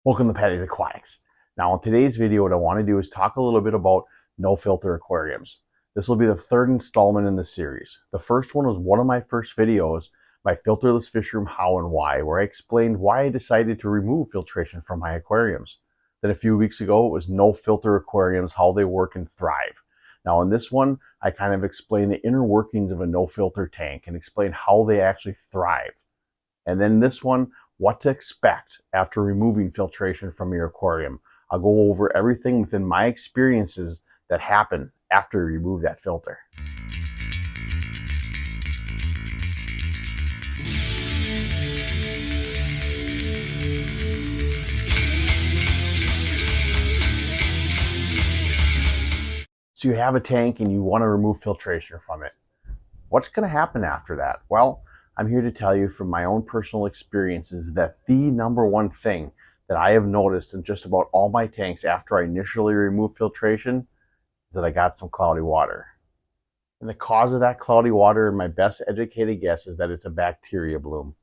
Welcome to Patty's Aquatics. Now in today's video, what I want to do is talk a little bit about no filter aquariums. This will be the third installment in the series. The first one was one of my first videos, my filterless fish room how and why, where I explained why I decided to remove filtration from my aquariums. Then a few weeks ago, it was no filter aquariums, how they work and thrive. Now in this one, I kind of explain the inner workings of a no filter tank and explain how they actually thrive. And then this one, what to expect after removing filtration from your aquarium. I'll go over everything within my experiences that happen after you remove that filter. So you have a tank and you want to remove filtration from it. What's going to happen after that? Well, I'm here to tell you from my own personal experiences that the number one thing that I have noticed in just about all my tanks after I initially removed filtration is that I got some cloudy water. And the cause of that cloudy water, my best educated guess, is that it's a bacteria bloom.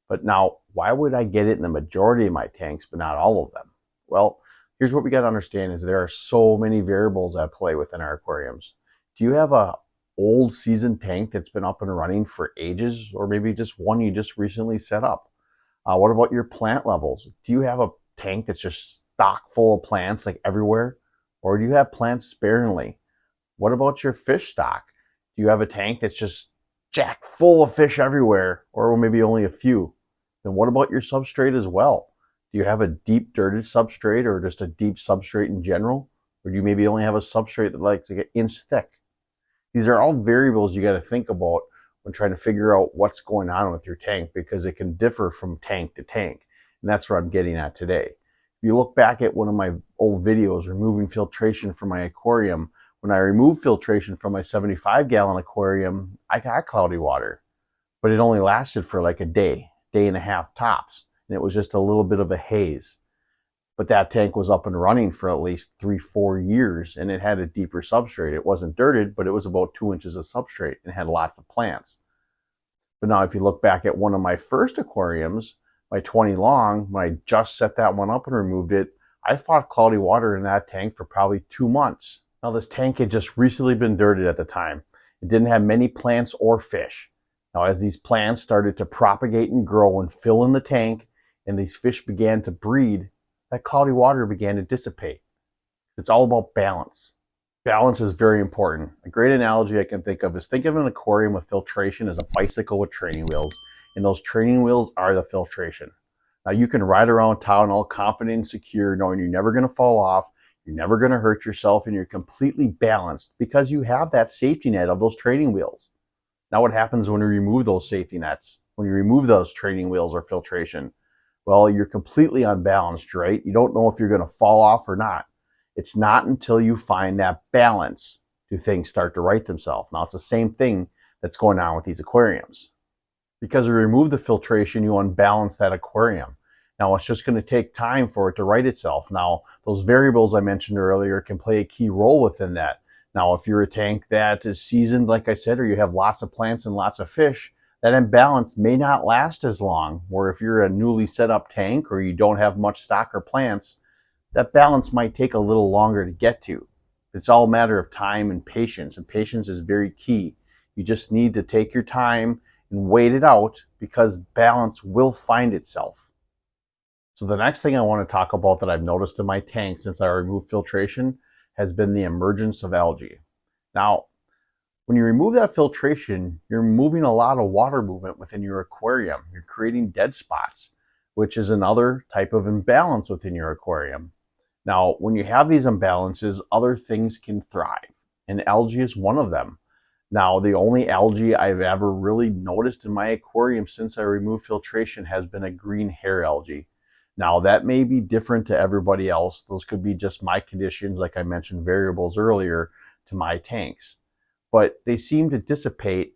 But now, why would I get it in the majority of my tanks, but not all of them? Well, here's what we got to understand is there are so many variables at play within our aquariums. Do you have a old seasoned tank that's been up and running for ages, or maybe just one you just recently set up? What about your plant levels? Do you have a tank that's just stock full of plants like everywhere, or do you have plants sparingly? What about your fish stock? Do you have a tank that's just jacked full of fish everywhere, or maybe only a few? Then what about your substrate as well? Do you have a deep dirted substrate or just a deep substrate in general? Or do you maybe only have a substrate that likes to get inch thick? These are all variables you got to think about when trying to figure out what's going on with your tank, because it can differ from tank to tank. And that's what I'm getting at today. If you look back at one of my old videos, removing filtration from my aquarium, when I removed filtration from my 75-gallon aquarium, I got cloudy water. But it only lasted for like a day and a half tops. And it was just a little bit of a haze. But that tank was up and running for at least 3-4 years, and it had a deeper substrate. It wasn't dirted, but it was about 2 inches of substrate and had lots of plants. But now if you look back at one of my first aquariums, my 20 long, when I just set that one up and removed it, I fought cloudy water in that tank for probably 2 months. Now this tank had just recently been dirted at the time. It didn't have many plants or fish. Now as these plants started to propagate and grow and fill in the tank, and these fish began to breed, that cloudy water began to dissipate. It's all about balance. Balance is very important. A great analogy I can think of is think of an aquarium with filtration as a bicycle with training wheels, and those training wheels are the filtration. Now you can ride around town all confident and secure, knowing you're never going to fall off, you're never going to hurt yourself, and you're completely balanced because you have that safety net of those training wheels. Now what happens when you remove those safety nets, when you remove those training wheels or filtration? Well, you're completely unbalanced, right? You don't know if you're going to fall off or not. It's not until you find that balance do things start to right themselves. Now, it's the same thing that's going on with these aquariums. Because you remove the filtration, you unbalance that aquarium. Now, it's just going to take time for it to right itself. Now, those variables I mentioned earlier can play a key role within that. Now, if you're a tank that is seasoned, like I said, or you have lots of plants and lots of fish, that imbalance may not last as long. Or if you're a newly set up tank or you don't have much stock or plants, that balance might take a little longer to get to. It's all a matter of time and patience is very key. You just need to take your time and wait it out, because balance will find itself. So the next thing I want to talk about that I've noticed in my tank since I removed filtration has been the emergence of algae. Now, when you remove that filtration, you're moving a lot of water movement within your aquarium. You're creating dead spots, which is another type of imbalance within your aquarium. Now, when you have these imbalances, other things can thrive, and algae is one of them. Now, the only algae I've ever really noticed in my aquarium since I removed filtration has been a green hair algae. Now, that may be different to everybody else. Those could be just my conditions, like I mentioned, variables earlier, to my tanks. But they seem to dissipate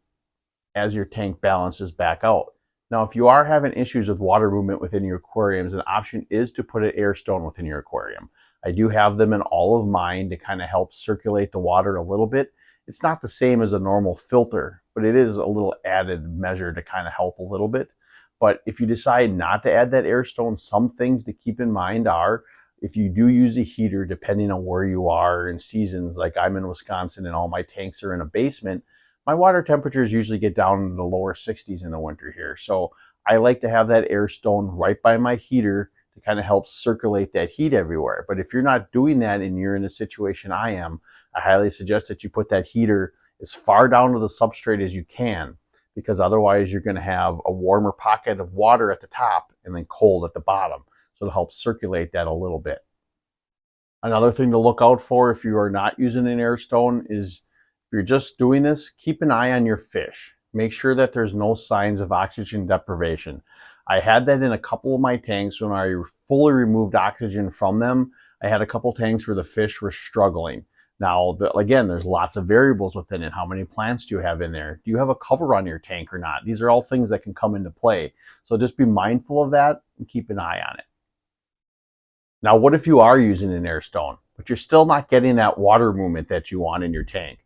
as your tank balances back out. Now, if you are having issues with water movement within your aquariums, an option is to put an air stone within your aquarium. I do have them in all of mine to kind of help circulate the water a little bit. It's not the same as a normal filter, but it is a little added measure to kind of help a little bit. But if you decide not to add that air stone, some things to keep in mind are, if you do use a heater, depending on where you are in seasons, like I'm in Wisconsin and all my tanks are in a basement, my water temperatures usually get down into the lower 60s in the winter here. So I like to have that air stone right by my heater to kind of help circulate that heat everywhere. But if you're not doing that and you're in a situation I am, I highly suggest that you put that heater as far down to the substrate as you can, because otherwise you're going to have a warmer pocket of water at the top and then cold at the bottom. So it'll help circulate that a little bit. Another thing to look out for if you are not using an air stone is, if you're just doing this, keep an eye on your fish. Make sure that there's no signs of oxygen deprivation. I had that in a couple of my tanks when I fully removed oxygen from them. I had a couple tanks where the fish were struggling. Now, again, there's lots of variables within it. How many plants do you have in there? Do you have a cover on your tank or not? These are all things that can come into play. So just be mindful of that and keep an eye on it. Now, what if you are using an air stone, but you're still not getting that water movement that you want in your tank?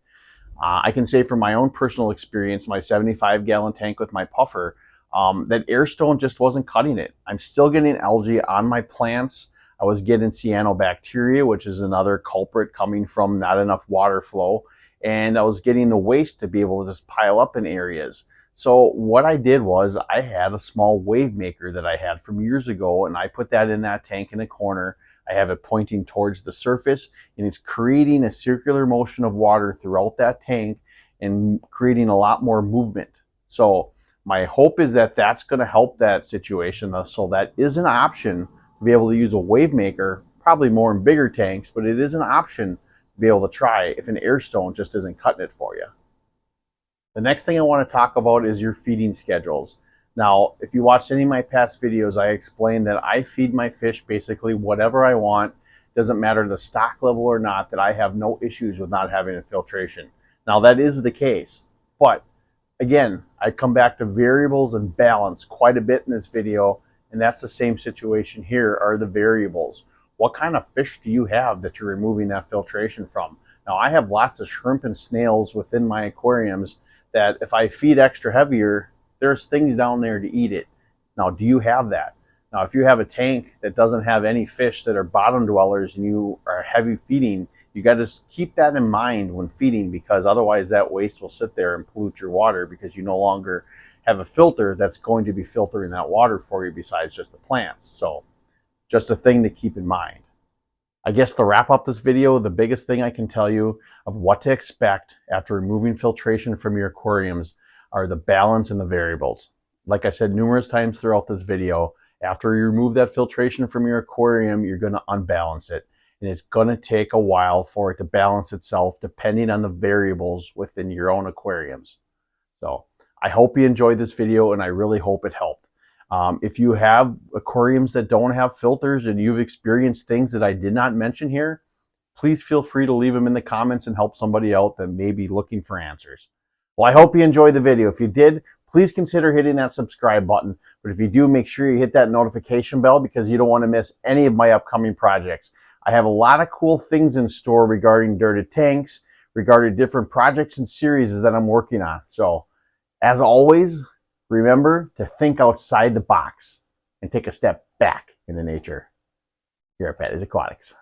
I can say from my own personal experience, my 75-gallon tank with my puffer, that air stone just wasn't cutting it. I'm still getting algae on my plants. I was getting cyanobacteria, which is another culprit coming from not enough water flow. And I was getting the waste to be able to just pile up in areas. So what I did was, I had a small wave maker that I had from years ago, and I put that in that tank in a corner. I have it pointing towards the surface, and it's creating a circular motion of water throughout that tank and creating a lot more movement. So my hope is that that's going to help that situation. So that is an option to be able to use a wave maker, probably more in bigger tanks, but it is an option to be able to try if an air stone just isn't cutting it for you. The next thing I want to talk about is your feeding schedules. Now, if you watched any of my past videos, I explained that I feed my fish basically whatever I want. Doesn't matter the stock level or not, that I have no issues with not having a filtration. Now, that is the case, but again, I come back to variables and balance quite a bit in this video, and that's the same situation here, are the variables. What kind of fish do you have that you're removing that filtration from? Now, I have lots of shrimp and snails within my aquariums that if I feed extra heavier, there's things down there to eat it. Now, do you have that? Now, if you have a tank that doesn't have any fish that are bottom dwellers and you are heavy feeding, you got to keep that in mind when feeding, because otherwise that waste will sit there and pollute your water, because you no longer have a filter that's going to be filtering that water for you besides just the plants. So just a thing to keep in mind. I guess to wrap up this video, the biggest thing I can tell you of what to expect after removing filtration from your aquariums are the balance and the variables. Like I said numerous times throughout this video, after you remove that filtration from your aquarium, you're going to unbalance it. And it's going to take a while for it to balance itself depending on the variables within your own aquariums. So I hope you enjoyed this video, and I really hope it helped. If you have aquariums that don't have filters and you've experienced things that I did not mention here, please feel free to leave them in the comments and help somebody out that may be looking for answers. Well, I hope you enjoyed the video. If you did, please consider hitting that subscribe button. But if you do, make sure you hit that notification bell, because you don't want to miss any of my upcoming projects. I have a lot of cool things in store regarding dirted tanks, regarding different projects and series that I'm working on. So, as always, remember to think outside the box and take a step back into nature. Here at Patty's Aquatics.